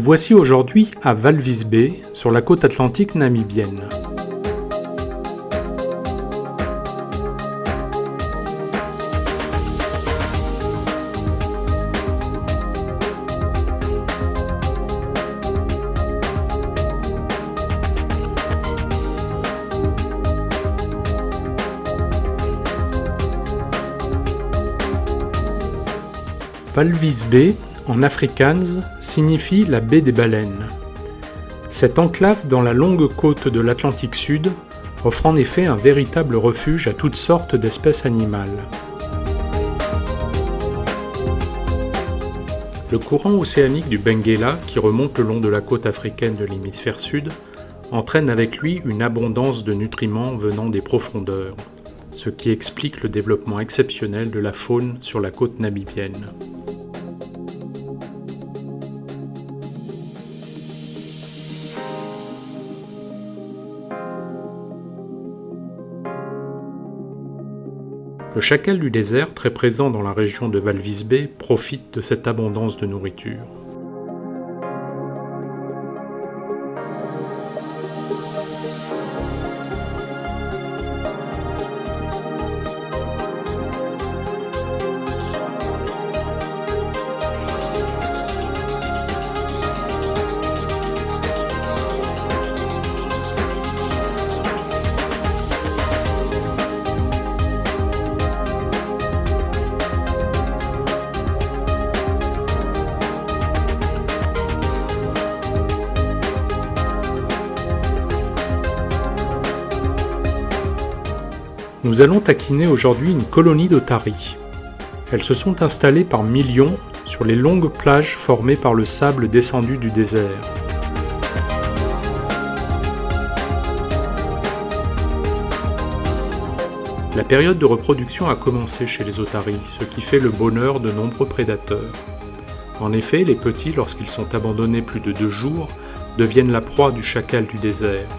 voici aujourd'hui à Walvis Bay, sur la côte atlantique namibienne. Walvis Bay, en afrikaans, signifie la baie des baleines. Cette enclave dans la longue côte de l'Atlantique Sud offre en effet un véritable refuge à toutes sortes d'espèces animales. Le courant océanique du Benguela, qui remonte le long de la côte africaine de l'hémisphère sud, entraîne avec lui une abondance de nutriments venant des profondeurs, ce qui explique le développement exceptionnel de la faune sur la côte namibienne. Le chacal du désert, très présent dans la région de Walvis Bay, profite de cette abondance de nourriture. Nous allons taquiner aujourd'hui une colonie d'otaries. Elles se sont installées par millions sur les longues plages formées par le sable descendu du désert. La période de reproduction a commencé chez les otaries, ce qui fait le bonheur de nombreux prédateurs. En effet, les petits, lorsqu'ils sont abandonnés plus de 2 jours, deviennent la proie du chacal du désert.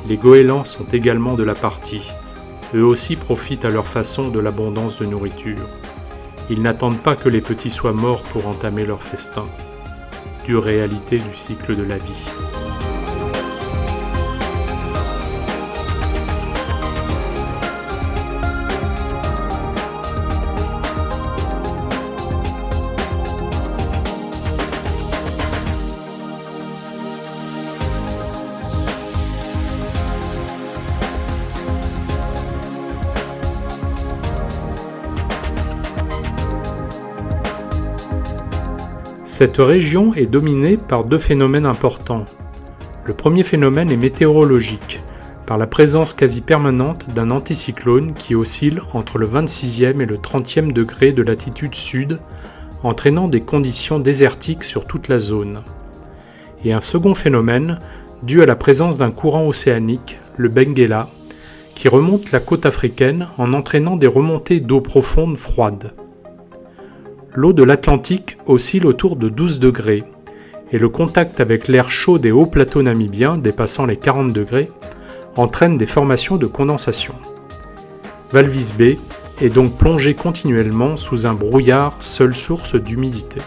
Les goélands sont également de la partie. Eux aussi profitent à leur façon de l'abondance de nourriture. Ils n'attendent pas que les petits soient morts pour entamer leur festin. Dure réalité du cycle de la vie. Cette région est dominée par 2 phénomènes importants. Le premier phénomène est météorologique, par la présence quasi permanente d'un anticyclone qui oscille entre le 26e et le 30e degré de latitude sud, entraînant des conditions désertiques sur toute la zone. Et un second phénomène, dû à la présence d'un courant océanique, le Benguela, qui remonte la côte africaine en entraînant des remontées d'eau profonde froide. L'eau de l'Atlantique oscille autour de 12 degrés et le contact avec l'air chaud des hauts plateaux namibiens dépassant les 40 degrés entraîne des formations de condensation. Walvis Bay est donc plongée continuellement sous un brouillard, seule source d'humidité.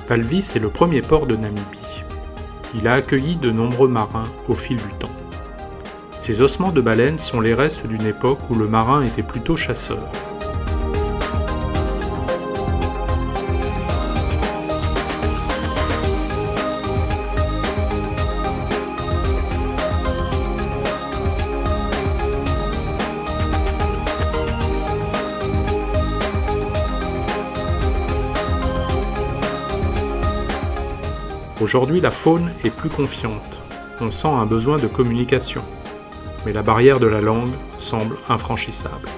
Valvis est le premier port de Namibie. Il a accueilli de nombreux marins au fil du temps. Ces ossements de baleines sont les restes d'une époque où le marin était plutôt chasseur. Aujourd'hui, la faune est plus confiante. On sent un besoin de communication. Mais la barrière de la langue semble infranchissable.